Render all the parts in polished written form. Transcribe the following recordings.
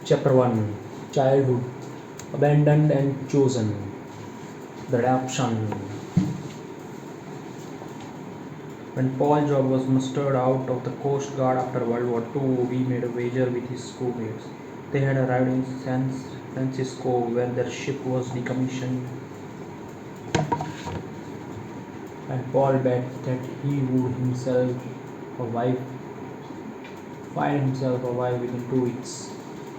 Chapter 1, Childhood, Abandoned and Chosen, The Adoption. When Paul Job was mustered out of the Coast Guard after World War II, he made a wager with his schoolmates. They had arrived in San Francisco where their ship was decommissioned, and Paul bet that he would a wife find himself a wife within 2 weeks.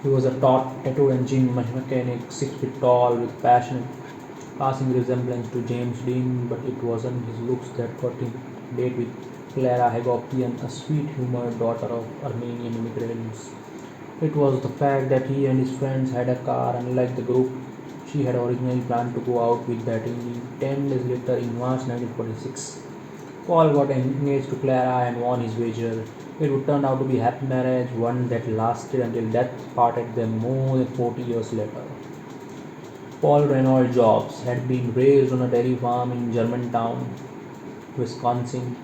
He was a tattooed engine mechanic, 6 feet tall, with passionate passing resemblance to James Dean, but it wasn't his looks that got him a date with Clara Hagopian, a sweet-humored daughter of Armenian immigrants. It was the fact that he and his friends had a car, unlike the group she had originally planned to go out with that evening. 10 days later, in March 1946, Paul got engaged to Clara and won his wager. It would turn out to be a happy marriage, one that lasted until death parted them more than 40 years later. Paul Reynold Jobs had been raised on a dairy farm in Germantown, Wisconsin.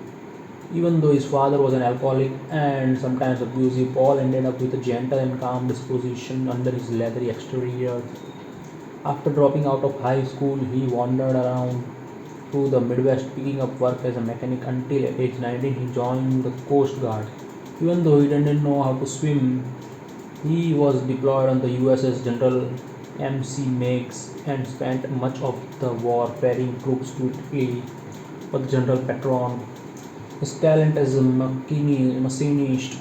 Even though his father was an alcoholic and sometimes abusive, Paul ended up with a gentle and calm disposition under his leathery exterior. After dropping out of high school, he wandered around through the Midwest picking up work as a mechanic until at age 19 he joined the Coast Guard. Even though he didn't know how to swim, he was deployed on the USS General M.C. Meigs and spent much of the war ferrying troops to Italy for the General Patron. His talent as a machinist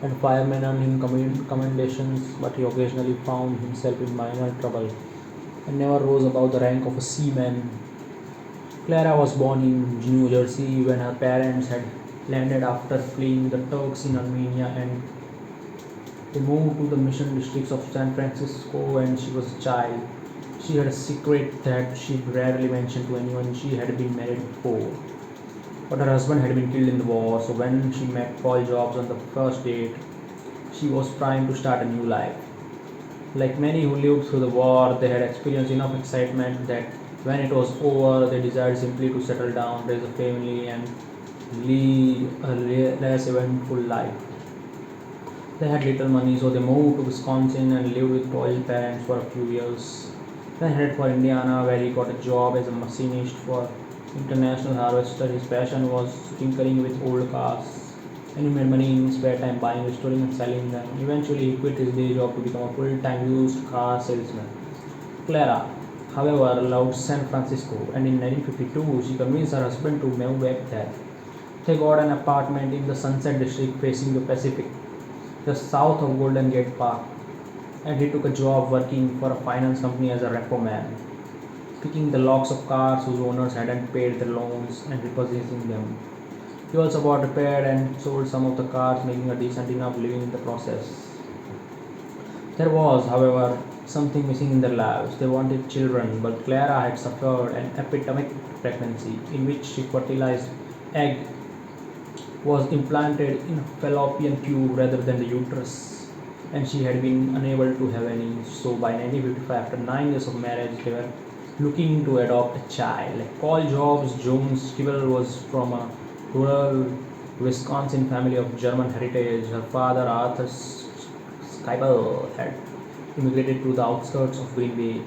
and fireman earned him commendations, but he occasionally found himself in minor trouble and never rose above the rank of a seaman. Clara was born in New Jersey when her parents had landed after fleeing the Turks in Armenia, and they moved to the mission districts of San Francisco when she was a child. She had a secret that she rarely mentioned to anyone. She had been married before, but her husband had been killed in the war, so when she met Paul Jobs on the first date, she was trying to start a new life. Like many who lived through the war, they had experienced enough excitement that when it was over, they desired simply to settle down, raise a family, and lead a less eventful life. They had little money, so they moved to Wisconsin and lived with Paul's parents for a few years. Then headed for Indiana, where he got a job as a machinist for International Harvester. His passion was tinkering with old cars, and he made money in his spare time buying, restoring, and selling them. Eventually, he quit his day job to become a full-time used car salesman. Clara, however, loved San Francisco, and in 1952, she convinced her husband to move back there. They got an apartment in the Sunset District facing the Pacific, just south of Golden Gate Park, and he took a job working for a finance company as a repo man, picking the locks of cars whose owners hadn't paid their loans and repossessing them. He also bought, repaired, and sold some of the cars, making a decent enough living in the process. There was, however, something missing in their lives. They wanted children, but Clara had suffered an epidemic pregnancy in which she fertilized egg was implanted in a fallopian tube rather than the uterus, and she had been unable to have any. So by 1955, after 9 years of marriage, they were looking to adopt a child. Like Paul Jobs Jones Skibble was from a rural Wisconsin family of German heritage. Her father, Arthur Skibble, had immigrated to the outskirts of Green Bay,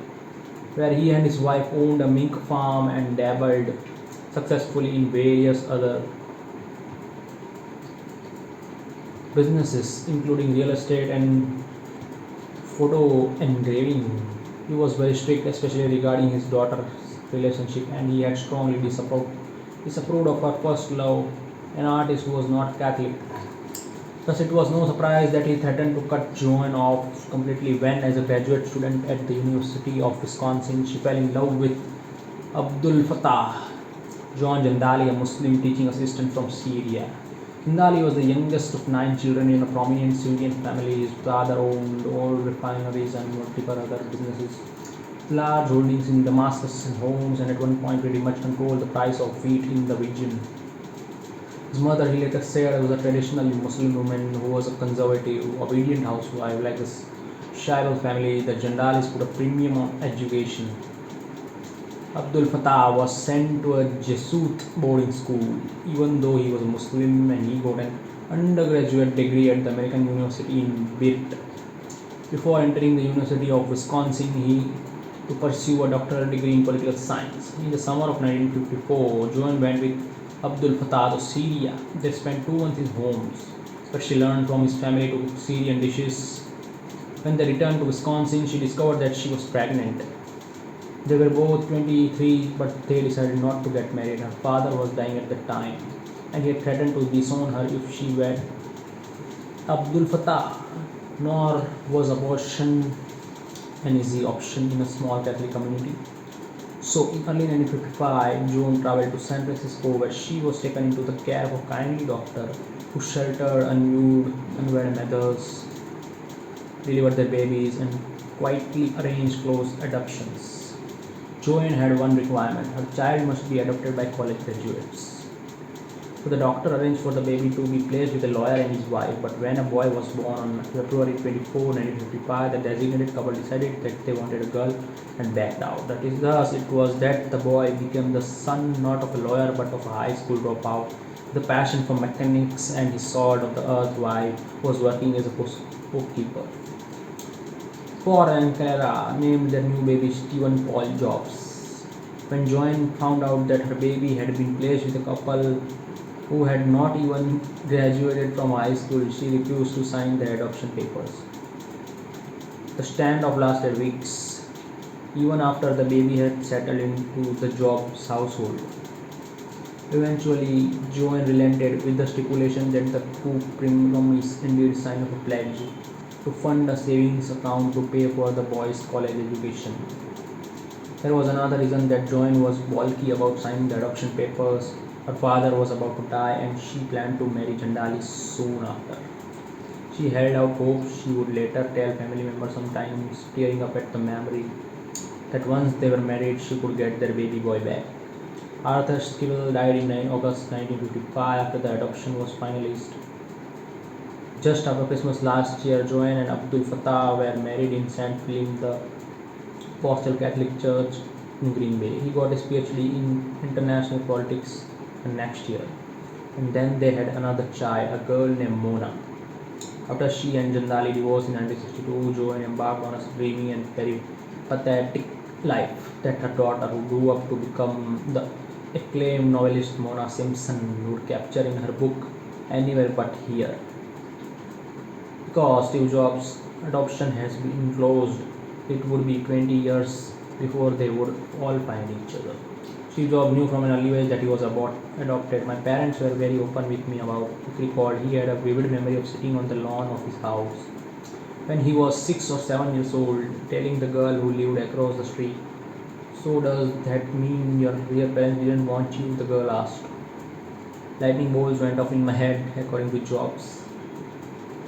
where he and his wife owned a mink farm and dabbled successfully in various other businesses, including real estate and photo engraving. He was very strict, especially regarding his daughter's relationship, and he had strongly disapproved of her first love, an artist who was not Catholic. Thus, it was no surprise that he threatened to cut Joan off completely when, as a graduate student at the University of Wisconsin, she fell in love with Abdul Fattah John Jandali, a Muslim teaching assistant from Syria. Jandali was the youngest of 9 children in a prominent Syrian family. His father owned oil refineries and multiple other businesses, large holdings in Damascus and Homs, and at one point pretty much controlled the price of wheat in the region. His mother, he later said, was a traditional Muslim woman who was a conservative, obedient housewife. Like the Shaibal family, the Jandalis put a premium on education. Abdul Fattah was sent to a Jesuit boarding school, even though he was a Muslim, and he got an undergraduate degree at the American University in Beirut. Before entering the University of Wisconsin, he to pursue a doctoral degree in political science. In the summer of 1954, Joan went with Abdul Fattah to Syria. They spent 2 months in homes, where she learned from his family to cook Syrian dishes. When they returned to Wisconsin, she discovered that she was pregnant. They were both 23, but they decided not to get married. Her father was dying at the time, and he had threatened to disown her if she wed Abdul Fattah. Nor was abortion an easy option in a small Catholic community. So, in early 1955, Joan traveled to San Francisco, where she was taken into the care of a kindly doctor who sheltered unwed mothers, delivered their babies, and quietly arranged close adoptions. Joan had one requirement: her child must be adopted by college graduates. So the doctor arranged for the baby to be placed with a lawyer and his wife, but when a boy was born on February 24, 1955, the designated couple decided that they wanted a girl and backed out. That is, thus it was that the boy became the son not of a lawyer but of a high school dropout, with a passion for mechanics and his salt of the earth wife was working as a bookkeeper. Paul and Clara named their new baby Stephen Paul Jobs. When Joan found out that her baby had been placed with a couple who had not even graduated from high school, she refused to sign their adoption papers. The standoff lasted weeks, even after the baby had settled into the Jobs household. Eventually, Joan relented with the stipulation that the two promised indeed sign of a pledge to fund a savings account to pay for the boy's college education. There was another reason that Joan was balky about signing the adoption papers. Her father was about to die and she planned to marry Chandali soon after. She held out hope she would later tell family members, sometimes tearing up at the memory, that once they were married she could get their baby boy back. Arthur Skill died in August 1955 after the adoption was finalized. Just after Christmas last year, Joan and Abdul Fattah were married in St. Philip, the Apostle Catholic Church in Green Bay. He got his PhD in international politics the next year. And then they had another child, a girl named Mona. After she and Jandali divorced in 1962, Joan embarked on a dreamy and very pathetic life that her daughter, who grew up to become the acclaimed novelist Mona Simpson, would capture in her book Anywhere But Here. Because Steve Jobs' adoption has been closed, it would be 20 years before they would all find each other. Steve Jobs knew from an early age that he was adopted. My parents were very open with me about it. He recalled he had a vivid memory of sitting on the lawn of his house when he was 6 or 7 years old, telling the girl who lived across the street, "So does that mean your real parents didn't want you?" the girl asked. Lightning bolts went off in my head, according to Jobs.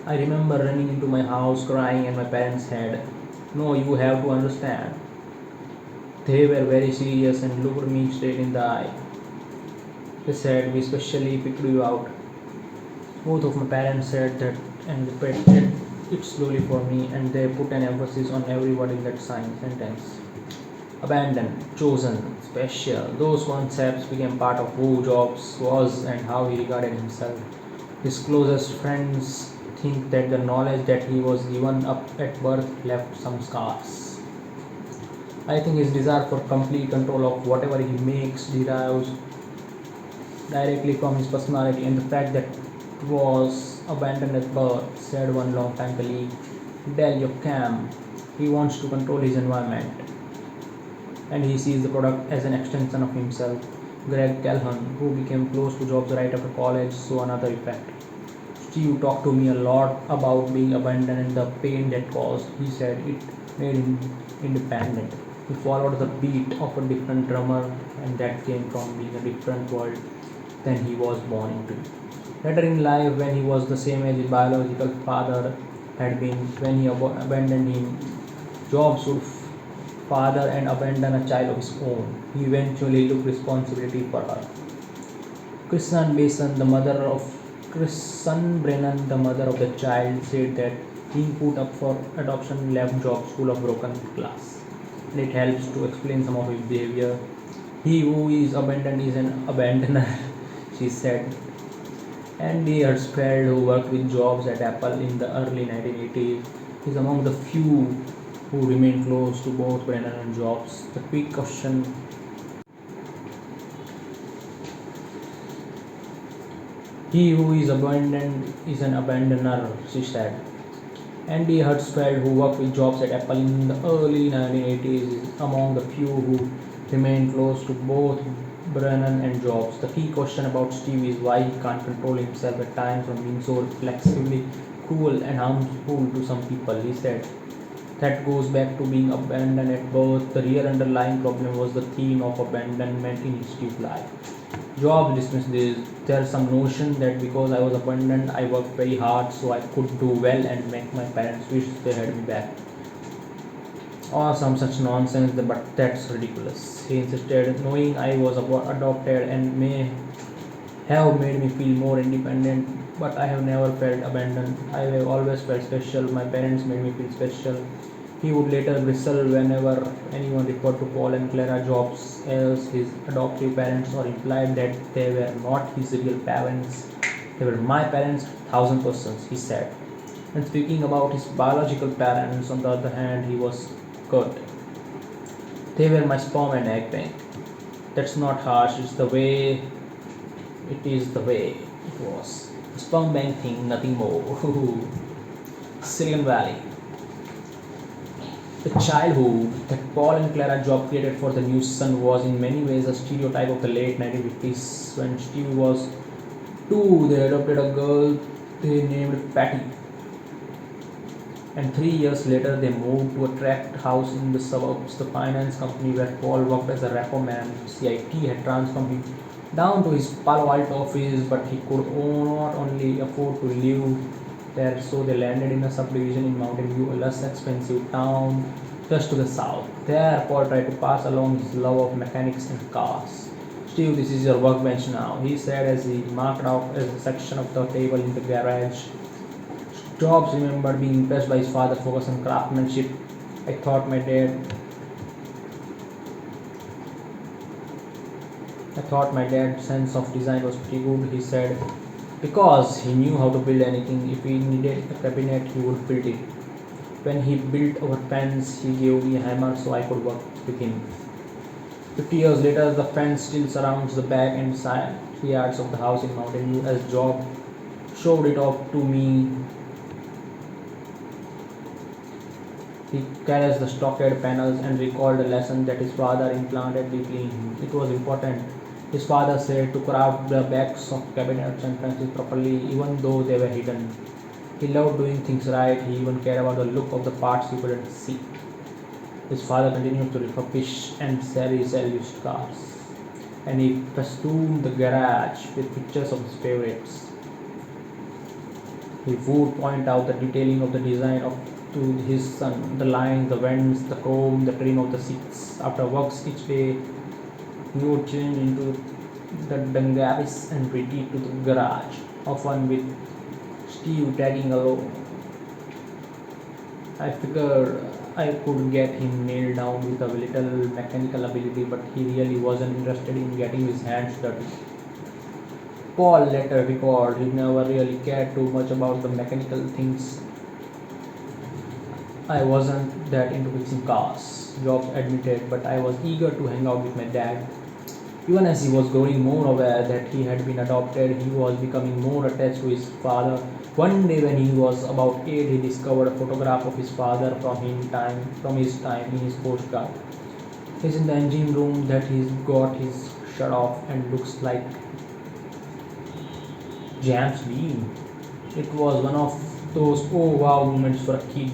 I remember running into my house crying, and my parents said, "No, you have to understand." They were very serious and looked me straight in the eye. They said, "We specially picked you out." Both of my parents said that and repeated it slowly for me, and they put an emphasis on every word in that sentence. Abandoned, chosen, special, those concepts became part of who Jobs was and how he regarded himself. His closest friends think that the knowledge that he was given up at birth left some scars. I think his desire for complete control of whatever he makes derives directly from his personality and the fact that it was abandoned at birth, said one long-time colleague, Del Yocam. He wants to control his environment, and he sees the product as an extension of himself. Greg Calhoun, who became close to Jobs right after college, saw another effect. "Steve talked to me a lot about being abandoned and the pain that caused," he said. "It made him independent. He followed the beat of a different drummer, and that came from being a different world than he was born into." Later in life, when he was the same age his biological father had been when he abandoned him, Jobs would father and abandon a child of his own. He eventually took responsibility for her. Kristen Brennan, the mother of the child, said that being put up for adoption left Jobs full of broken glass, and it helps to explain some of his behavior. "He who is abandoned is an abandoner," she said. Andy Hertzfeld, who worked with Jobs at Apple in the early 1980s, is among the few who remain close to both Brennan and Jobs. The quick question: he who is abandoned is an abandoner, she said. Andy Hertzfeld, who worked with Jobs at Apple in the early 1980s, is among the few who remain close to both Brennan and Jobs. The key question about Steve is why he can't control himself at times from being so reflexively cruel and harmful to some people, he said. That goes back to being abandoned at birth. The real underlying problem was the theme of abandonment in Steve's life. Jobs dismissed this. There's some notion that because I was abandoned, I worked very hard so I could do well and make my parents wish they had me back. Or some such nonsense, but that's ridiculous. He insisted, knowing I was adopted and may have made me feel more independent, but I have never felt abandoned. I have always felt special. My parents made me feel special. He would later bristle whenever anyone referred to Paul and Clara Jobs as his adoptive parents or implied that they were not his real parents. They were my parents, 1000%, he said. And speaking about his biological parents, on the other hand, he was curt. They were my sperm and egg bank. That's not harsh, it is the way it was. Sperm bank thing, nothing more. Silicon Valley. The childhood that Paul and Clara Job created for the new son was in many ways a stereotype of the late 1950s. When Steve was 2, they adopted a girl they named Patty. And 3 years later, they moved to a tract house in the suburbs. The finance company where Paul worked as a repo man, CIT, had transformed him down to his Palo Alto office, but he could not only afford to live there, so they landed in a subdivision in Mountain View, a less expensive town just to the south. There, Paul tried to pass along his love of mechanics and cars. Steve, this is your workbench now, he said as he marked off a section of the table in the garage. Jobs remembered being impressed by his father's focus on craftsmanship. I thought my dad's sense of design was pretty good, he said, because he knew how to build anything. If he needed a cabinet, he would build it. When he built our fence, he gave me a hammer so I could work with him. 50 years later, the fence still surrounds the back and side yards of the house in Mountain View. As Job showed it off to me, he carries the stockade panels and recalled a lesson that his father implanted deeply in him. It was important, his father said, to craft the backs of cabinets and fences properly, even though they were hidden. He loved doing things right. He even cared about the look of the parts you couldn't see. His father continued to refurbish and sell used cars, and he festooned the garage with pictures of his favorites. He would point out the detailing of the design of to his son, the lines, the vents, the chrome, the trim of the seats. After works each day, he would change into the Dungavis and retreat to the garage, often with Steve tagging along. I figured I could get him nailed down with a little mechanical ability, but he really wasn't interested in getting his hands dirty. Paul later recalled he never really cared too much about the mechanical things. I wasn't that into fixing cars, Jobs admitted, but I was eager to hang out with my dad. Even as he was growing more aware that he had been adopted, he was becoming more attached to his father. One day when he was about 8, he discovered a photograph of his father from his time in his postcard. He's in the engine room that he's got his shirt off and looks like James Dean. It was one of those oh wow moments for a kid.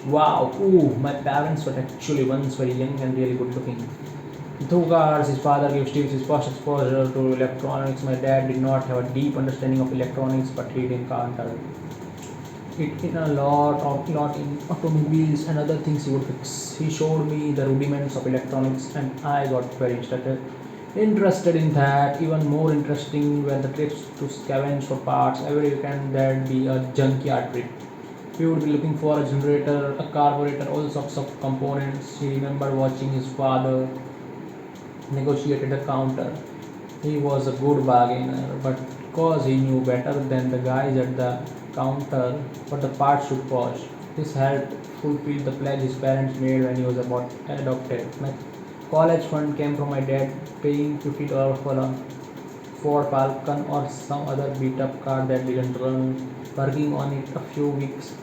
Wow, ooh, my parents were actually once very young and really good looking. Through cars, his father gave Steve his first exposure to electronics. My dad did not have a deep understanding of electronics, but he encountered it in a lot in automobiles and other things he would fix. He showed me the rudiments of electronics, and I got very interested in that. Even more interesting were the trips to scavenge for parts. Every weekend there'd be a junkyard trip. We would be looking for a generator, a carburetor, all sorts of components. He remembered watching his father negotiate at a counter. He was a good bargainer, but because he knew better than the guys at the counter what the parts should cost. This helped fulfill the pledge his parents made when he was about adopted. My college fund came from my dad paying $50 for a Ford Falcon or some other beat up car that didn't run, working on it a few weeks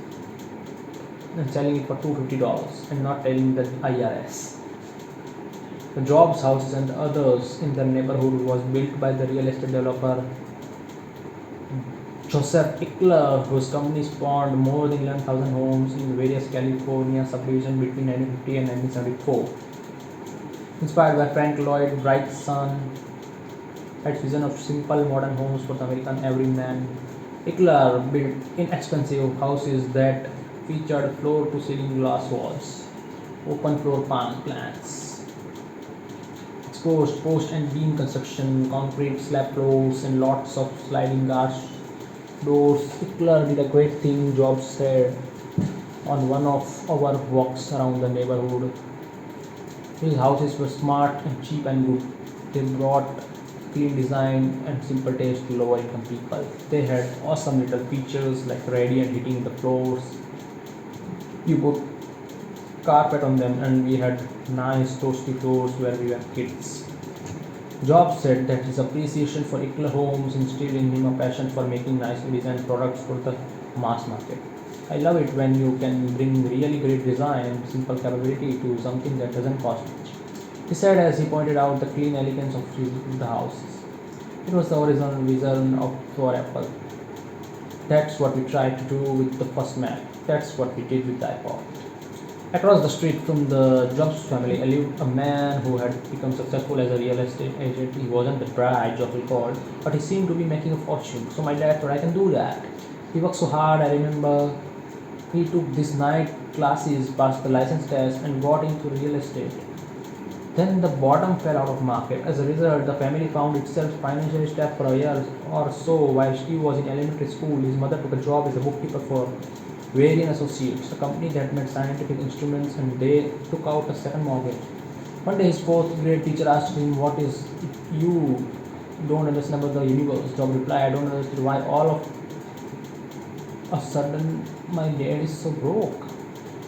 and selling it for $250 and not telling the IRS. The Jobs houses and others in the neighborhood was built by the real estate developer Joseph Ickler, whose company spawned more than 11,000 homes in various California subdivisions between 1950 and 1974. Inspired by Frank Lloyd Wright's son, its vision of simple modern homes for the American everyman, Ickler built inexpensive houses that featured floor-to-ceiling glass walls, open floor plans, exposed post and beam construction, concrete slab floors, and lots of sliding glass doors. Ickler did a great thing, Jobs said on one of our walks around the neighborhood. His houses were smart and cheap and good. They brought clean design and simple taste to lower income people. They had awesome little features like radiant heating in the floors. You put carpet on them, and we had nice toasty floors where we were kids. Jobs said that his appreciation for Ickler homes instilled in him a passion for making nicely designed products for the mass market. I love it when you can bring really great design and simple capability to something that doesn't cost much, he said as he pointed out the clean elegance of the houses. It was the original vision of for Apple. That's what we tried to do with the first Mac. That's what we did with the iPod. Across the street from the Jobs family lived a man who had become successful as a real estate agent. He wasn't the bride Jobs recalled, but he seemed to be making a fortune. So my dad thought, I can do that. He worked so hard. I remember he took these night classes, passed the license test, and got into real estate. Then the bottom fell out of market. As a result, the family found itself financially strapped for a year or so. While Steve was in elementary school, his mother took a job as a bookkeeper for Varian Associates, a company that made scientific instruments, and they took out a second mortgage. One day his fourth grade teacher asked him, what is it you don't understand about the universe? Job replied, I don't understand why all of a sudden my dad is so broke.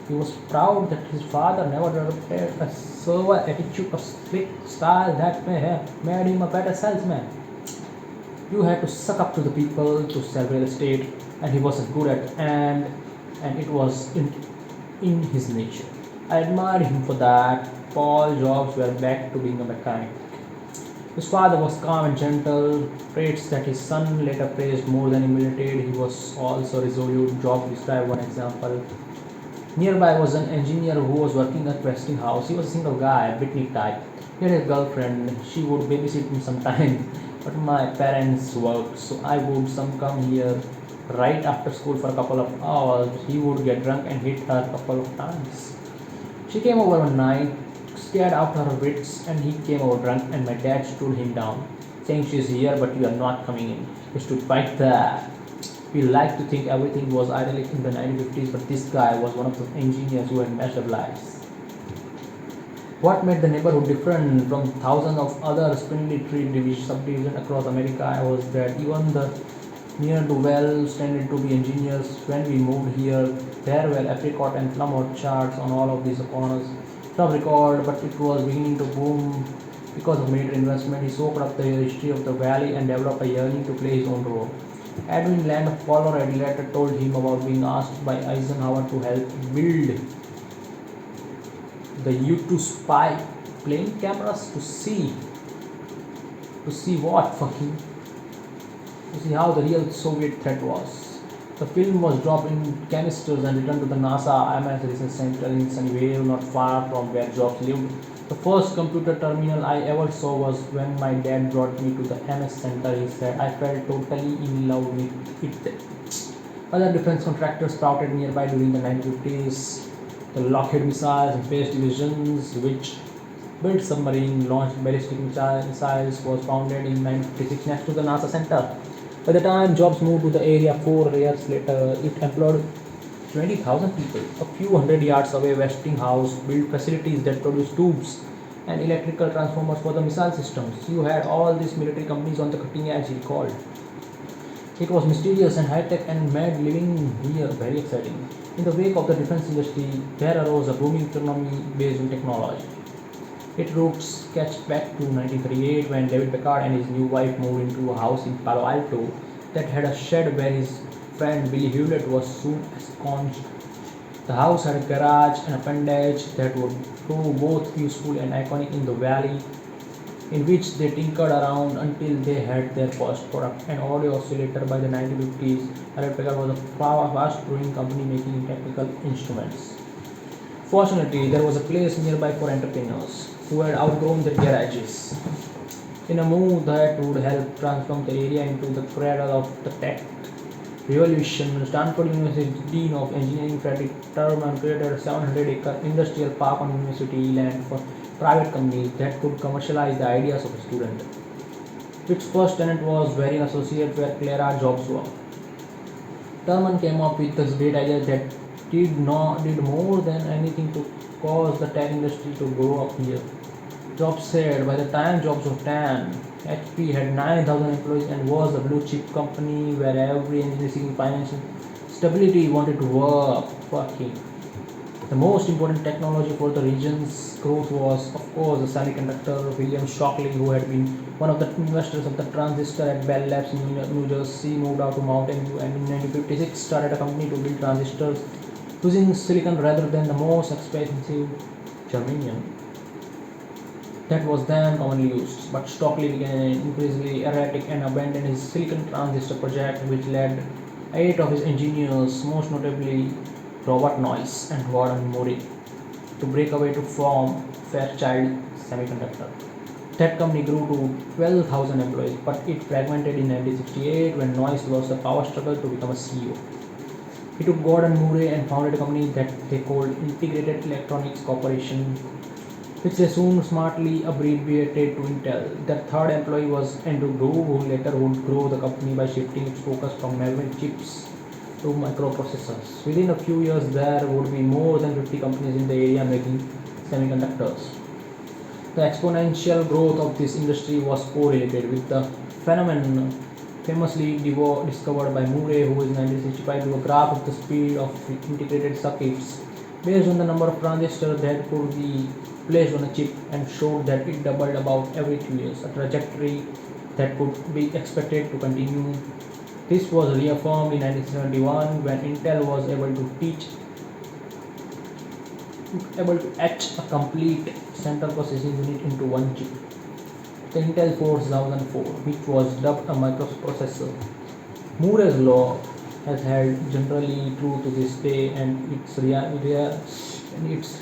He was proud that his father never developed a server attitude or slick style that may have made him a better salesman. You had to suck up to the people to sell real estate, and he wasn't good at it, and it was in his nature. I admired him for that. Paul Jobs were back to being a mechanic. His father was calm and gentle, traits that his son later praised more than imitated. He was also resolute. Jobs described one example. Nearby was an engineer who was working at Westinghouse. He was a single guy, a beatnik type. He had a girlfriend. She would babysit him sometimes, but my parents worked, so I would some come here right after school for a couple of hours. He would get drunk and hit her a couple of times. She came over one night, scared out her wits, and he came over drunk, and my dad stood him down, saying she's here but you are not coming in. He stood right there. We like to think everything was idyllic in the 1950s, but this guy was one of the engineers who had messed up lives. What made the neighborhood different from thousands of other spindly tree subdivisions across America was that even the ne'er-do-wells tended to be engineers. When we moved here, there were apricot and plum orchards on all of these corners. Tough record, but it was beginning to boom because of military investment. He soaked up the history of the valley and developed a yearning to play his own role. Edwin Land of Colorado later told him about being asked by Eisenhower to help build the U-2 spy plane cameras to see what for him, to see how the real Soviet threat was. The film was dropped in canisters and returned to the NASA IMS Research Center in Sunnyvale, not far from where Jobs lived. The first computer terminal I ever saw was when my dad brought me to the MS Center. He said, I felt totally in love with it. Other defense contractors sprouted nearby during the 1950s. The Lockheed Missiles and Space Divisions, which built submarine launched ballistic missiles, was founded in 1956 next to the NASA Center. By the time Jobs moved to the area 4 years later, it employed 20,000 people. A few hundred yards away, Westinghouse built facilities that produced tubes and electrical transformers for the missile systems. You had all these military companies on the cutting edge, he called. It was mysterious and high-tech and made living here very exciting. In the wake of the defense industry, there arose a booming economy based on technology. Its roots sketched back to 1938 when David Packard and his new wife moved into a house in Palo Alto that had a shed where his friend Billy Hewlett was soon ensconced. The house had a garage and appendage that would prove both useful and iconic in the valley, in which they tinkered around until they had their first product, an audio oscillator. By the 1950s. David Packard was a fast-growing company making technical instruments. Fortunately, there was a place nearby for entrepreneurs who had outgrown their garages. In a move that would help transform the area into the cradle of the tech revolution, Stanford University Dean of Engineering Frederick Terman created a 700-acre industrial park on university land for private companies that could commercialize the ideas of a student. Its first tenant was very associate where Clara Jobs worked. Thurman came up with this great idea that did more than anything to cause the tech industry to grow up here. Jobs said by the time Jobs was 10, HP had 9,000 employees and was a blue chip company where every engineer seeking financial stability wanted to work for him. The most important technology for the region's growth was, of course, the semiconductor. William Shockley, who had been one of the investors of the transistor at Bell Labs in New Jersey, moved out to Mountain View and in 1956 started a company to build transistors using silicon rather than the most expensive germanium that was then commonly used. But Stockley became increasingly erratic and abandoned his silicon transistor project, which led 8 of his engineers, most notably Robert Noyce and Gordon Murray, to break away to form Fairchild Semiconductor. That company grew to 12,000 employees, but it fragmented in 1968 when Noyce lost the power struggle to become a CEO. He took Gordon Murray and founded a company that they called Integrated Electronics Corporation, which they soon smartly abbreviated to Intel. Their third employee was Andrew Grove, who later would grow the company by shifting its focus from memory chips to microprocessors. Within a few years, there would be more than 50 companies in the area making semiconductors. The exponential growth of this industry was correlated with the phenomenon famously discovered by Murray, who in 1965 drew a graph of the speed of integrated circuits based on the number of transistors that could be placed on a chip and showed that it doubled about every 2 years, a trajectory that could be expected to continue. This was reaffirmed in 1971 when Intel was able to etch a complete central processing unit into one chip, the Intel 4004, which was dubbed a microprocessor. Moore's law has held generally true to this day, and its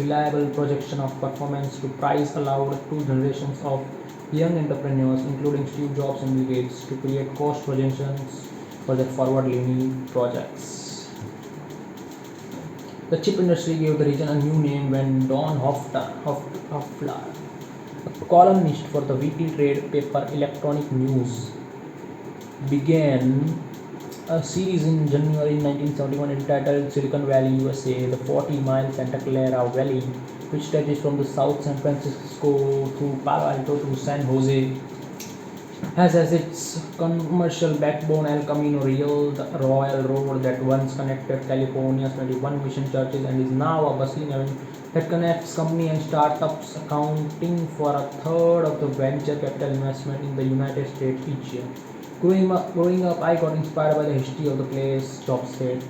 reliable projection of performance to price allowed 2 generations of young entrepreneurs, including Steve Jobs and Bill Gates, to create cost projections for their forward-leaning projects. The chip industry gave the region a new name when Don Hoffler, a columnist for the weekly trade paper Electronic News, began a series in January 1971 entitled Silicon Valley, USA, the 40-mile Santa Clara Valley, which stretches from the South San Francisco through Palo Alto to San Jose, has as its commercial backbone El Camino Real, the royal road that once connected California's 21 mission churches and is now a bustling avenue that connects companies and startups, accounting for a third of the venture capital investment in the United States each year. Growing up, I got inspired by the history of the place, Jobs said.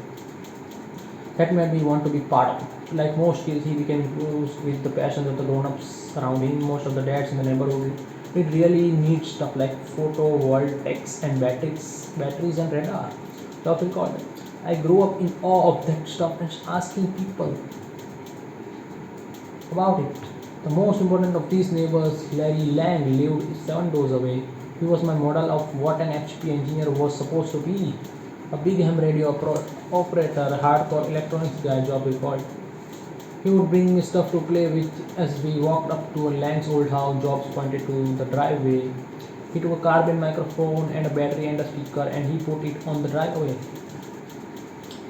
That made me want to be part of it. Like most kids, he became infused with the passions of the grown-ups around him. Most of the dads in the neighborhood did really neat stuff like photovoltaics and batteries and radar. Jobs recalled it. I grew up in awe of that stuff and asking people about it. The most important of these neighbors, Larry Lang, lived 7 doors away. He was my model of what an HP engineer was supposed to be. A big ham radio operator, hardcore electronics guy, Job recalled. He would bring me stuff to play with as we walked up to Lang's old house. Jobs pointed to the driveway. He took a carbon microphone and a battery and a speaker and he put it on the driveway.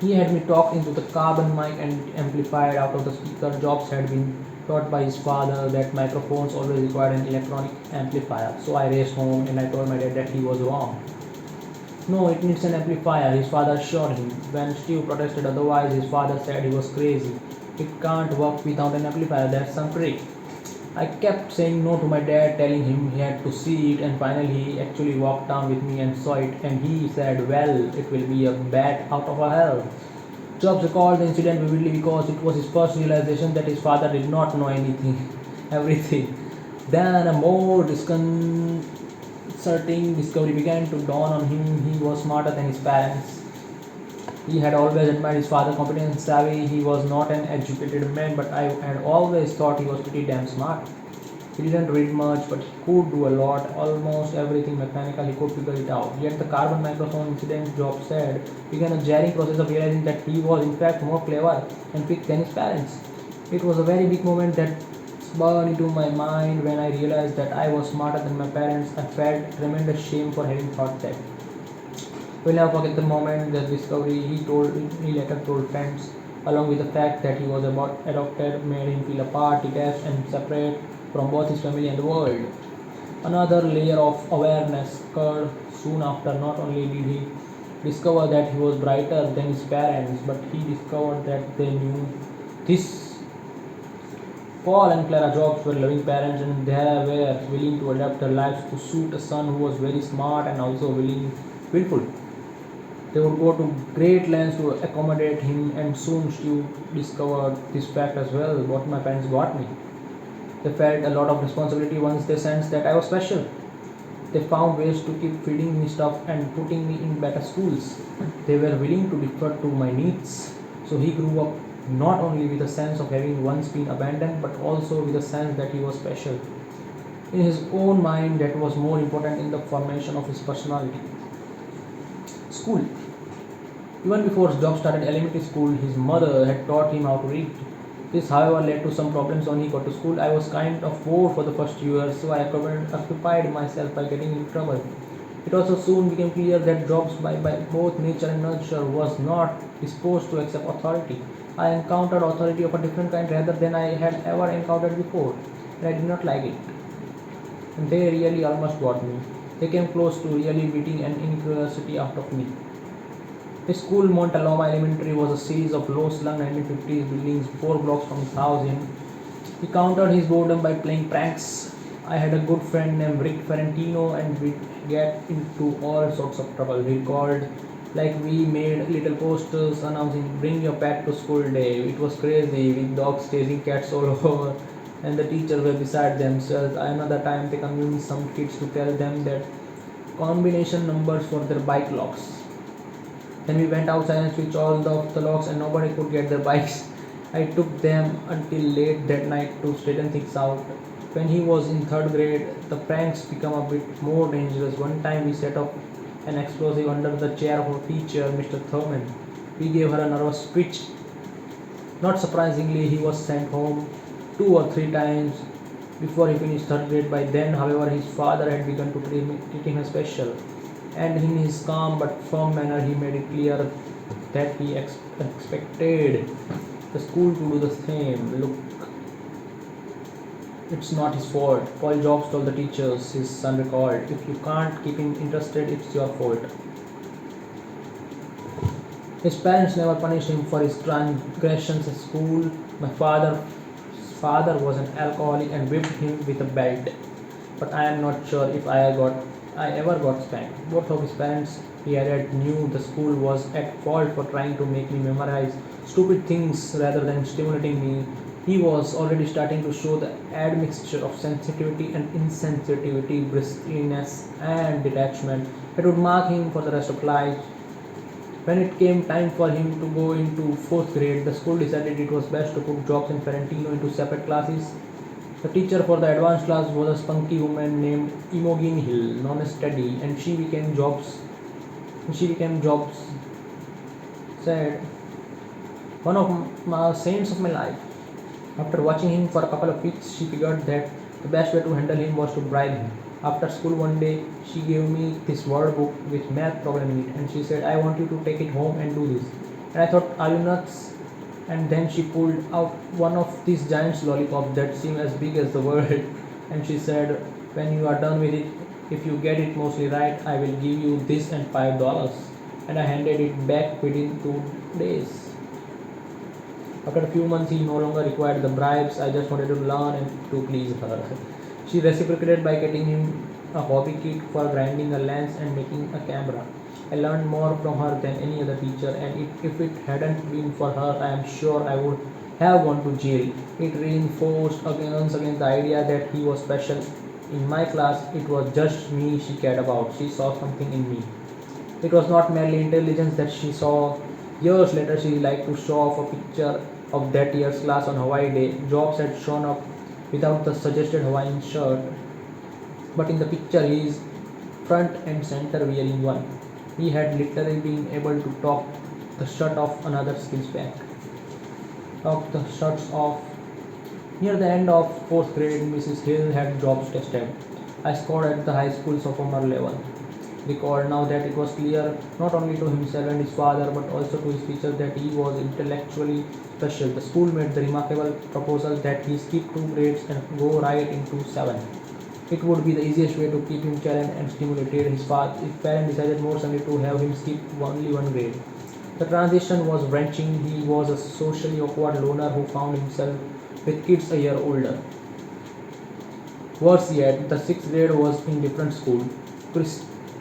He had me talk into the carbon mic and amplified out of the speaker. Jobs had been taught by his father that microphones always required an electronic amplifier. So I raced home and I told my dad that he was wrong. No, it needs an amplifier, his father assured him. When Steve protested otherwise, his father said he was crazy. It can't work without an amplifier, that's some trick. I kept saying no to my dad, telling him he had to see it, and finally he actually walked down with me and saw it, and he said, well, it will be a bat out of a hell. Jobs recalled the incident vividly because it was his first realization that his father did not know anything, everything. Then a more disconcerting discovery began to dawn on him. He was smarter than his parents. He had always admired his father's competence and savvy. He was not an educated man, but I had always thought he was pretty damn smart. He didn't read much, but he could do a lot, almost everything mechanical, he could figure it out. Yet the carbon microphone incident, Job said, began a jarring process of realizing that he was in fact more clever and quick than his parents. It was a very big moment that burned into my mind when I realized that I was smarter than my parents. I felt tremendous shame for having thought that. We'll never forget the moment, the discovery he later told friends, along with the fact that he was about adopted, made him feel apart, detached, and separate from both his family and the world. Another layer of awareness occurred soon after. Not only did he discover that he was brighter than his parents, but he discovered that they knew this. Paul and Clara Jobs were loving parents and they were willing to adapt their lives to suit a son who was very smart and also willful. They would go to great lengths to accommodate him, and soon Stu discovered this fact as well. What my parents got me. They felt a lot of responsibility once they sensed that I was special. They found ways to keep feeding me stuff and putting me in better schools. They were willing to defer to my needs. So he grew up not only with a sense of having once been abandoned, but also with a sense that he was special. In his own mind, that was more important in the formation of his personality. School. Even before Job started elementary school, his mother had taught him how to read. This, however, led to some problems when he got to school. I was kind of bored for the first year, so I occupied myself by getting in trouble. It also soon became clear that Jobs, by both nature and nurture, was not disposed to accept authority. I encountered authority of a different kind rather than I had ever encountered before, and I did not like it. And they really almost got me. They came close to really beating an incuriosity out of me. His school, Montaloma Elementary, was a series of low-slung 1950s buildings 4 blocks from his house. He countered his boredom by playing pranks. I had a good friend named Rick Ferrantino, and we'd get into all sorts of trouble. We called, like we made little posters announcing "Bring your pet to school day." It was crazy, with dogs chasing cats all over, and the teachers were beside themselves. Another time, they convinced some kids to tell them that combination numbers for their bike locks. Then we went outside and switched all the locks, and nobody could get their bikes. I took them until late that night to straighten things out. When he was in third grade, the pranks became a bit more dangerous. One time we set off an explosive under the chair of our teacher, Mr. Thurman. We gave her a nervous twitch. Not surprisingly, he was sent home 2 or 3 times before he finished third grade. By then, however, his father had begun to treat him as special, and in his calm but firm manner, he made it clear that he expected the school to do the same. Look, it's not his fault. Paul Jobs told the teachers, his son recalled. If you can't keep him interested, it's your fault. His parents never punished him for his transgressions at school. My father was an alcoholic and whipped him with a belt. But I am not sure if I ever got spanked. Both of his parents, he added, knew the school was at fault for trying to make me memorize stupid things rather than stimulating me. He was already starting to show the admixture of sensitivity and insensitivity, briskness and detachment that would mark him for the rest of life. When it came time for him to go into fourth grade, the school decided it was best to put Jobs and Ferrantino into separate classes. The teacher for the advanced class was a spunky woman named Imogen Hill, known as Teddy, and Jobs said, one of my saints of my life. After watching him for a couple of weeks, she figured that the best way to handle him was to bribe him. After school one day, she gave me this word book with math problem in it, and she said, I want you to take it home and do this. And I thought, are you nuts? And then she pulled out one of these giant lollipops that seemed as big as the world, and she said, when you are done with it, If you get it mostly right, I will give you this and $5. And I handed it back within 2 days. After a few months, he no longer required the bribes. I just wanted to learn and to please her. She reciprocated by getting him a hobby kit for grinding a lens and making a camera. I learned more from her than any other teacher, and if it hadn't been for her, I am sure I would have gone to jail. It reinforced once again the idea that he was special. In my class, it was just me she cared about. She saw something in me. It was not merely intelligence that she saw. Years later, she liked to show off a picture of that year's class on Hawaii Day. Jobs had shown up without the suggested Hawaiian shirt, but in the picture he is front and center wearing one. He had literally been able to talk the shirt off another skills back. Talk the shirts off. Near the end of 4th grade, Mrs. Hill had jobs tested. I scored at the high school sophomore level. Recalled now that it was clear not only to himself and his father but also to his teacher that he was intellectually special. The school made the remarkable proposal that he skip 2 grades and go right into 7. It would be the easiest way to keep him challenged and stimulated. His parents decided more simply to have him skip only 1 grade. The transition was wrenching. He was a socially awkward loner who found himself with kids a year older. Worse yet, the 6th grade was in different school,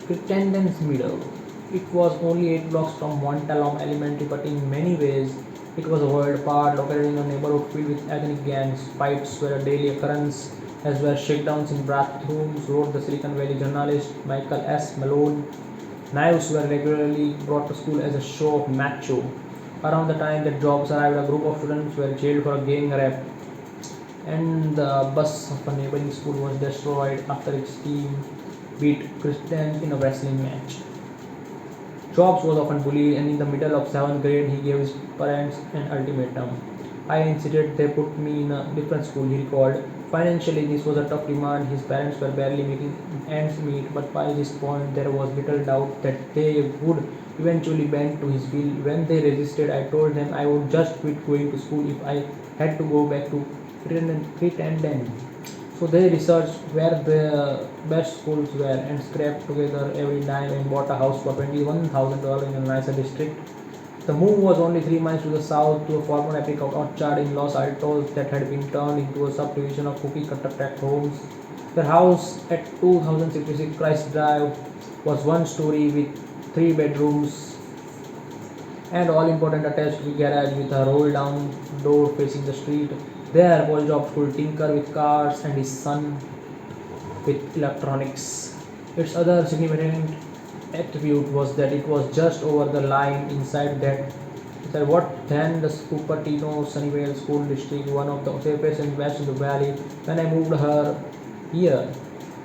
Crittenden Middle. It was only 8 blocks from Montalom Elementary, but in many ways it was a world apart, located in a neighborhood filled with ethnic gangs. Fights were a daily occurrence, as were shakedowns in bathrooms, wrote the Silicon Valley journalist Michael S. Malone. Knives were regularly brought to school as a show of macho. Around the time that Jobs arrived, a group of students were jailed for a gang rape, and the bus of a neighboring school was destroyed after its team beat Christian in a wrestling match. Jobs was often bullied, and in the middle of 7th grade, he gave his parents an ultimatum. I insisted they put me in a different school, he recalled. Financially, this was a tough demand. His parents were barely making ends meet, but by this point, there was little doubt that they would eventually bend to his will. When they resisted, I told them I would just quit going to school if I had to go back to Crittenden. So they researched where the best schools were and scraped together every dime and bought a house for $21,000 in a nicer district. The move was only 3 miles to the south to a former apricot orchard in Los Altos that had been turned into a subdivision of cookie-cutter tract homes. Their house at 2066 Christ Drive was 1 story with 3 bedrooms and all-important attached garage with a roll-down door facing the street. There, Paul Jobs could tinker with cars and his son with electronics. Its other significant attribute was that it was just over the line inside what then the Cupertino Sunnyvale School District, one of the safest and best in the valley. When I moved her here,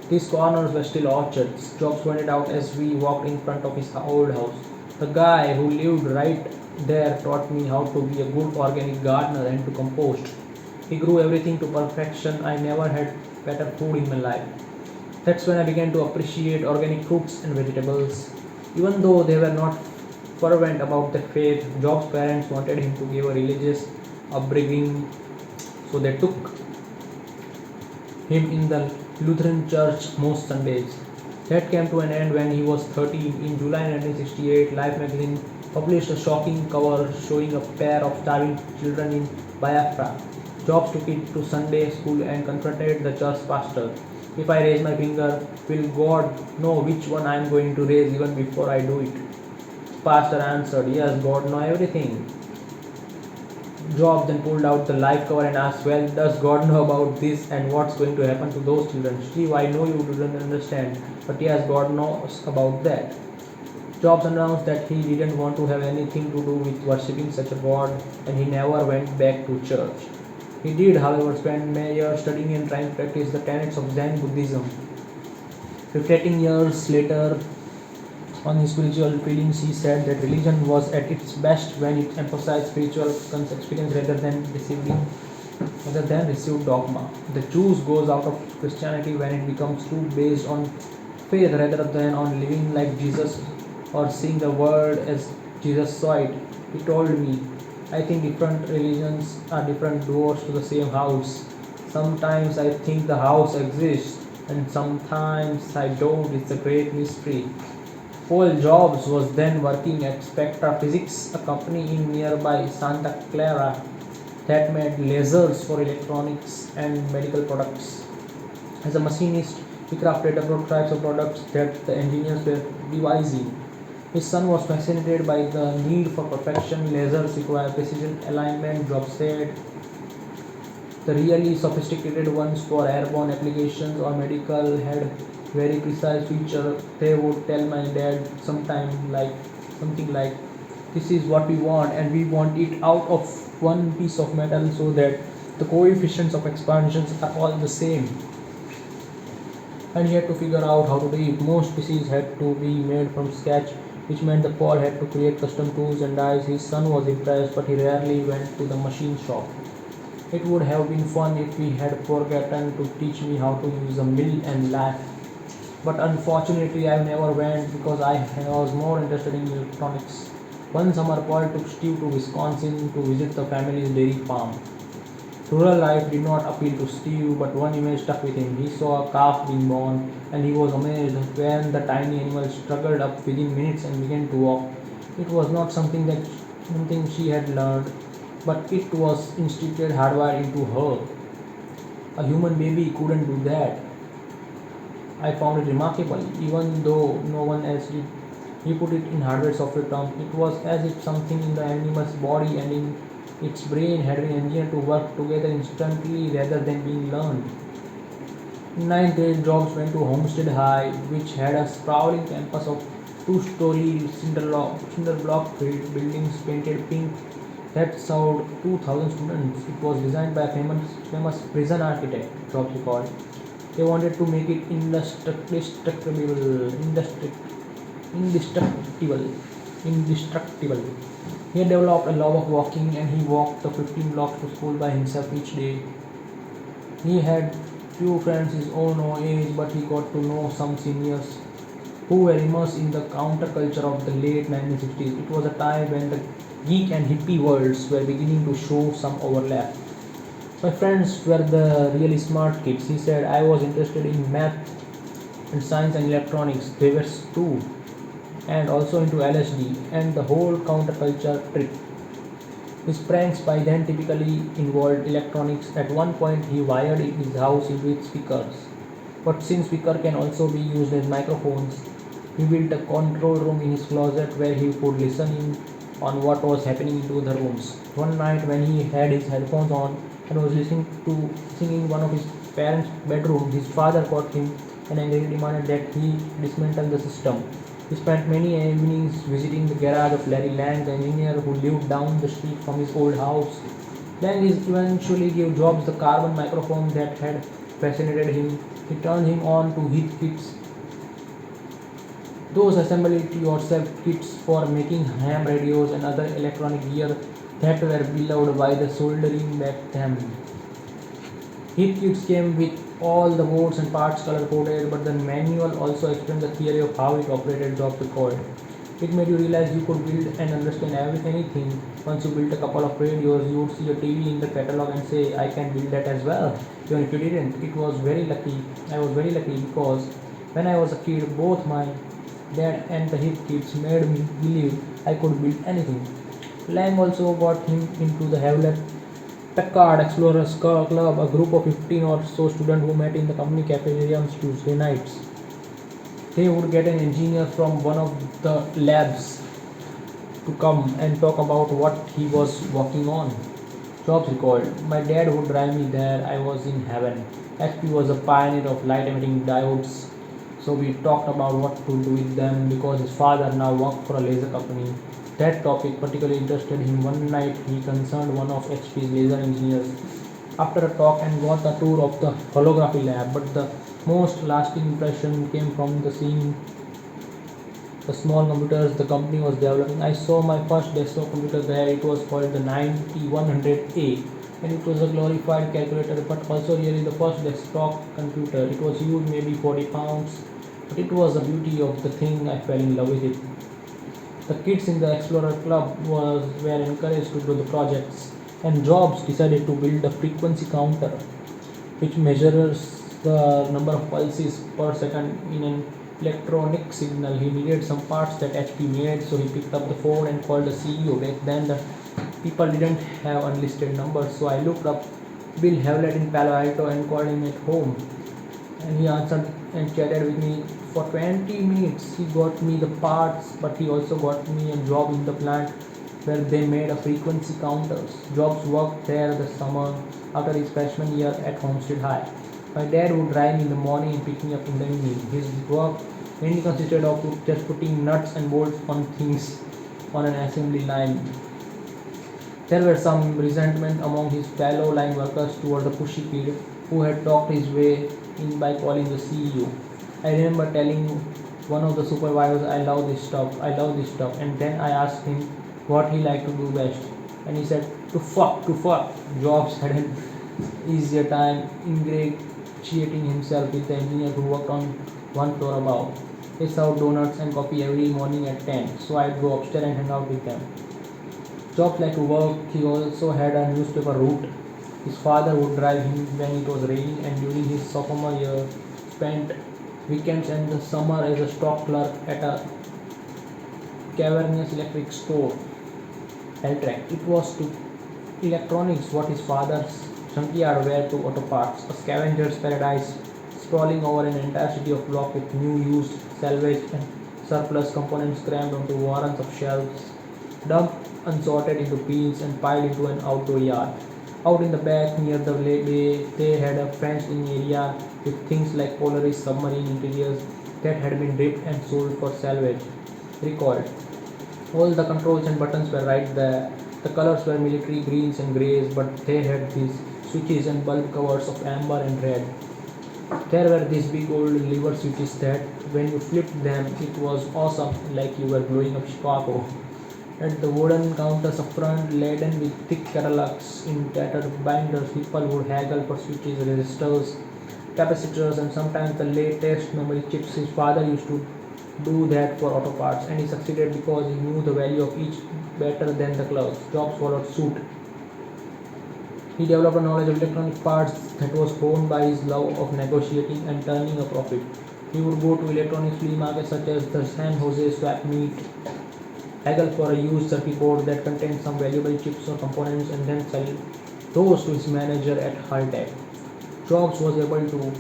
these corners were still orchards, Jobs pointed out as we walked in front of his old house. The guy who lived right there taught me how to be a good organic gardener and to compost. He grew everything to perfection. I never had better food in my life. That's when I began to appreciate organic fruits and vegetables. Even though they were not fervent about their faith, Job's parents wanted him to give a religious upbringing, so they took him in the Lutheran church most Sundays. That came to an end when he was 13. In July 1968, Life magazine published a shocking cover showing a pair of starving children in Biafra. Jobs took it to Sunday school and confronted the church pastor. If I raise my finger, will God know which one I am going to raise even before I do it? The pastor answered, yes, God knows everything. Jobs then pulled out the life cover and asked, well, does God know about this and what's going to happen to those children? Steve, I know you didn't understand, but yes, God knows about that. Jobs announced that he didn't want to have anything to do with worshipping such a God, and he never went back to church. He did, however, spend many years studying and trying to practice the tenets of Zen Buddhism. Reflecting years later on his spiritual feelings, he said that religion was at its best when it emphasized spiritual experience rather than received dogma. The juice goes out of Christianity when it becomes too based on faith rather than on living like Jesus or seeing the world as Jesus saw it. He told me, I think different religions are different doors to the same house. Sometimes I think the house exists and sometimes I doubt it's a great mystery. Paul Jobs was then working at Spectra Physics, a company in nearby Santa Clara that made lasers for electronics and medical products. As a machinist, he crafted the prototypes of products that the engineers were devising. His son was fascinated by the need for perfection. Lasers require precision alignment, Jobs said. The really sophisticated ones for airborne applications or medical had very precise features. They would tell my dad something like this is what we want and we want it out of one piece of metal so that the coefficients of expansions are all the same, and he had to figure out how to do it. Most pieces had to be made from scratch, which meant that Paul had to create custom tools and dies. His son was impressed, but he rarely went to the machine shop. It would have been fun if he had forgotten to teach me how to use a mill and lathe. But unfortunately, I never went because I was more interested in electronics. One summer, Paul took Steve to Wisconsin to visit the family's dairy farm. Rural life did not appeal to Steve, but one image stuck with him. He saw a calf being born, and he was amazed when the tiny animal struggled up within minutes and began to walk. It was not something she had learned, but it was instinctively hardwired into her. A human baby couldn't do that. I found it remarkable, even though no one else did. He put it in hardware software terms. It was as if something in the animal's body and in its brain had been engineered to work together instantly rather than being learned. In ninth grade, Jobs went to Homestead High, which had a sprawling campus of two-story cinder block buildings painted pink that served 2,000 students. It was designed by a famous prison architect, Jobs recalled. They wanted to make it indestructible. Indestructible. He had developed a love of walking and he walked the 15 blocks to school by himself each day. He had few friends his own age, but he got to know some seniors who were immersed in the counterculture of the late 1960s. It was a time when the geek and hippie worlds were beginning to show some overlap. My friends were the really smart kids, he said. I was interested in math and science and electronics. They were too, and also into LSD and the whole counterculture trip. His pranks by then typically involved electronics. At one point, he wired his house with speakers. But since speakers can also be used as microphones, he built a control room in his closet where he could listen in on what was happening into the rooms. One night, when he had his headphones on and was listening to singing in one of his parents' bedroom, his father caught him and angrily demanded that he dismantle the system. He spent many evenings visiting the garage of Larry Lang, the engineer who lived down the street from his old house. Lang eventually gave Jobs the carbon microphone that had fascinated him. He turned him on to hit kits, those assemble-it-yourself kits for making ham radios and other electronic gear that were beloved by the soldering back then. Heat kits came with all the boards and parts color-coded, but the manual also explained the theory of how it operated, Jobs recalled. It made you realize you could build and understand anything. Once you built a couple of radios, you would see a TV in the catalog and say, I can build that as well. Even if you didn't, it was very lucky. I was very lucky because when I was a kid, both my dad and the hip kids made me believe I could build anything. Lang also got him into the Hewlett Packard Explorers Club, a group of 15 or so students who met in the company cafeteria on Tuesday nights. They would get an engineer from one of the labs to come and talk about what he was working on. Jobs recalled, my dad would drive me there. I was in heaven. HP was a pioneer of light emitting diodes, so we talked about what to do with them because his father now worked for a laser company. That topic particularly interested him. One night he concerned one of HP's laser engineers after a talk and got a tour of the holography lab, but the most lasting impression came from the seeing the small computers the company was developing. I saw my first desktop computer there. It was called the 9100A, and it was a glorified calculator, but also really the first desktop computer. It was huge, maybe 40 pounds, but it was the beauty of the thing. I fell in love with it. The kids in the Explorer Club were encouraged to do the projects, and Jobs decided to build a frequency counter which measures the number of pulses per second in an electronic signal. He needed some parts that HP made, so he picked up the phone and called the CEO. Back then, the people didn't have unlisted numbers, so I looked up Bill Hewlett in Palo Alto and called him at home. And he answered and chatted with me for 20 minutes. He got me the parts, but he also got me a job in the plant where they made a frequency counters. Jobs worked there the summer after his freshman year at Homestead High. My dad would drive me in the morning and pick me up in the evening. His work mainly consisted of just putting nuts and bolts on things on an assembly line. There were some resentment among his fellow line workers toward the pushy kid who had talked his way in by calling the CEO. I remember telling one of the supervisors, I love this stuff, and then I asked him what he liked to do best. And he said, to fuck. Jobs had an easier time ingratiating himself with the engineer who worked on one floor above. They served donuts and coffee every morning at 10, so I'd go upstairs and hang out with them. Jobs like to work. He also had a newspaper route. His father would drive him when it was raining, and during his sophomore year, spent weekends and the summer as a stock clerk at a cavernous electric store. Eltrack. It was to electronics what his father's junkyard were to auto parts, a scavenger's paradise sprawling over an entire city of block with new, used, salvaged, and surplus components crammed onto warrens of shelves, dumped unsorted into bins and piled into an outdoor yard. Out in the back near the bay, they had a fenced-in area with things like Polaris submarine interiors that had been ripped and sold for salvage. Recalled. All the controls and buttons were right there. The colors were military greens and greys, but they had these switches and bulb covers of amber and red. There were these big old lever switches that, when you flipped them, it was awesome, like you were blowing up Chicago. At the wooden counters up front, laden with thick catalogs in tattered binders, people would haggle for switches, resistors, capacitors, and sometimes the latest memory chips. His father used to do that for auto parts, and he succeeded because he knew the value of each better than the clerks. Jobs followed suit. He developed a knowledge of electronic parts that was honed by his love of negotiating and turning a profit. He would go to electronics flea markets such as the San Jose Swap Meet, haggle for a used circuit board that contained some valuable chips or components, and then sell those to his manager at High-Tech. Jobs was able to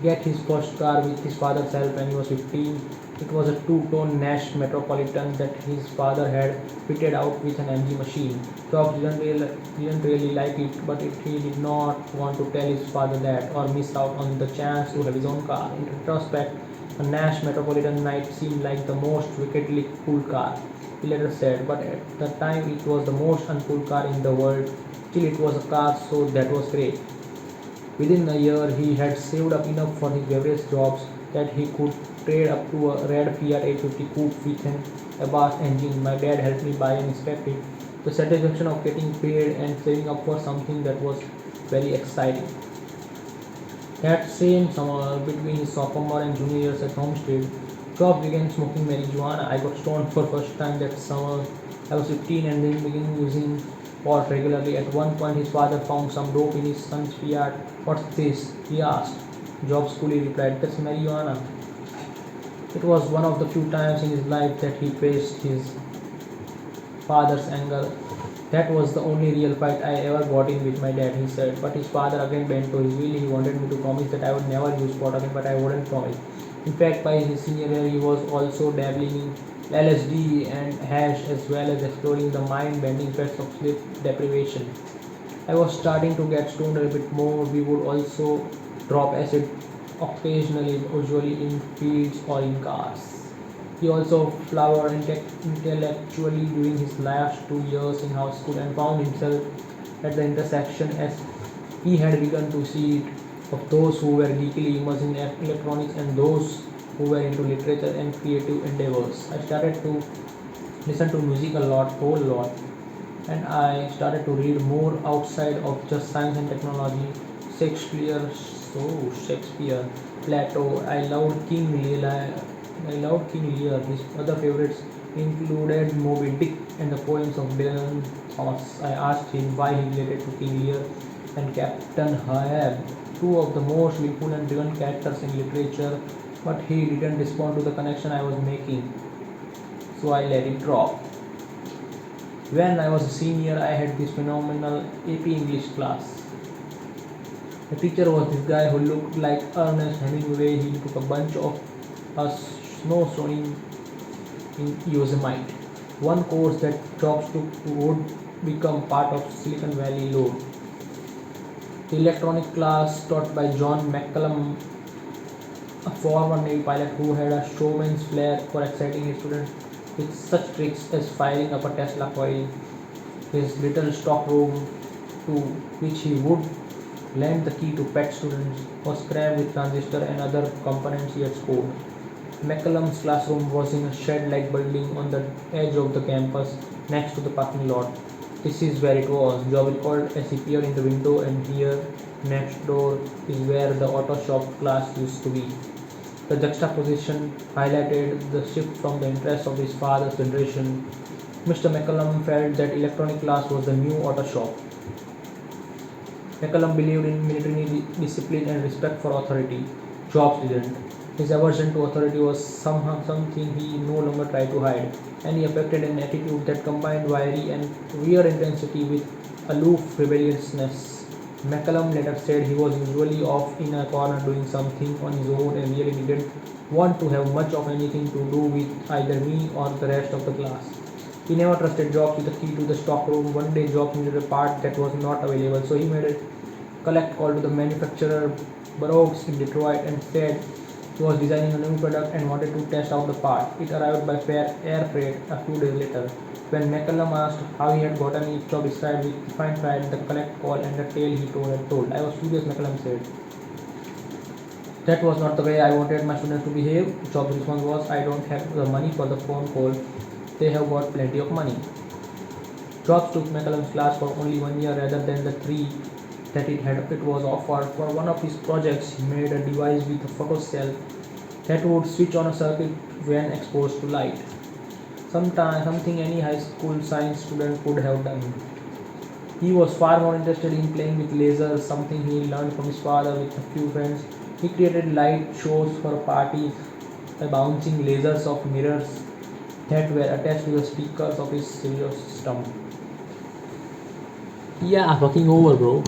get his first car with his father's help when he was 15. It was a two-tone Nash Metropolitan that his father had fitted out with an MG machine. Jobs didn't really like it, but he did not want to tell his father that or miss out on the chance to have his own car. In retrospect, a Nash Metropolitan might seem like the most wickedly cool car, he later said, but at the time it was the most uncool car in the world. Still, it was a car, so that was great. Within a year, he had saved up enough for his various jobs that he could trade up to a red Fiat 850 coupe with an Abarth engine. My dad helped me buy and inspect it. The satisfaction of getting paid and saving up for something that was very exciting. That same summer, between his sophomore and junior years at Homestead, Job began smoking marijuana. I got stoned for first time that summer. I was 15 and then began using pot regularly. At one point, his father found some dope in his son's Fiat. "What's this?" he asked. Job coolly replied, "That's marijuana." It was one of the few times in his life that he faced his father's anger. "That was the only real fight I ever got in with my dad," he said. But his father again bent to his will. He wanted me to promise that I would never use pot again, but I wouldn't promise. In fact, by his senior year, he was also dabbling in LSD and hash as well as exploring the mind-bending effects of sleep deprivation. I was starting to get stoned a bit more. We would also drop acid occasionally, usually in fields or in cars. He also flowered intellectually during his last 2 years in high school and found himself at the intersection, as he had begun to see it, of those who were geekily immersed in electronics and those who were into literature and creative endeavors. I started to listen to music whole lot, and I started to read more outside of just science and technology. Shakespeare, Plato. I loved King Lear. His other favorites included Moby Dick and the poems of Dylan Thomas. I asked him why he related to King Lear. and Captain Hayab, two of the most willful and driven characters in literature, but he didn't respond to the connection I was making, so I let it drop. When I was a senior, I had this phenomenal AP English class. The teacher was this guy who looked like Ernest Hemingway. He took a bunch of us snow throwing in Yosemite. One course that jobs took would become part of Silicon Valley lore. The electronic class taught by John McCallum, a former Navy pilot who had a showman's flair for exciting his students with such tricks as firing up a Tesla coil. His little stockroom, to which he would lend the key to pet students, was crammed with transistors and other components he had scored. McCallum's classroom was in a shed-like building on the edge of the campus, next to the parking lot. This is where it was, Job recalled as he peered in the window, and here, next door, is where the auto shop class used to be. The juxtaposition highlighted the shift from the interests of his father's generation. Mr. McCallum felt that electronic class was the new auto shop. McCallum believed in military discipline and respect for authority. Jobs didn't. His aversion to authority was somehow something he no longer tried to hide, and he affected an attitude that combined wiry and weird intensity with aloof rebelliousness. McCallum later said he was usually off in a corner doing something on his own and really didn't want to have much of anything to do with either me or the rest of the class. He never trusted Jobs with the key to the stockroom. One day Jobs needed a part that was not available, so he made a collect call to the manufacturer Burroughs in Detroit and said he was designing a new product and wanted to test out the part. It arrived by air freight a few days later. When McCallum asked how he had gotten it, Job described with defined pride the collect call and the tale he told. I was furious, McCallum said. That was not the way I wanted my students to behave. Job's response was, I don't have the money for the phone call. They have got plenty of money. Jobs took McCallum's class for only 1 year rather than the 3 that it was offered. For one of his projects, he made a device with a photocell that would switch on a circuit when exposed to light. Something any high school science student could have done. He was far more interested in playing with lasers, something he learned from his father with a few friends. He created light shows for parties by bouncing lasers off mirrors that were attached to the speakers of his stereo system. Yeah, fucking over, bro.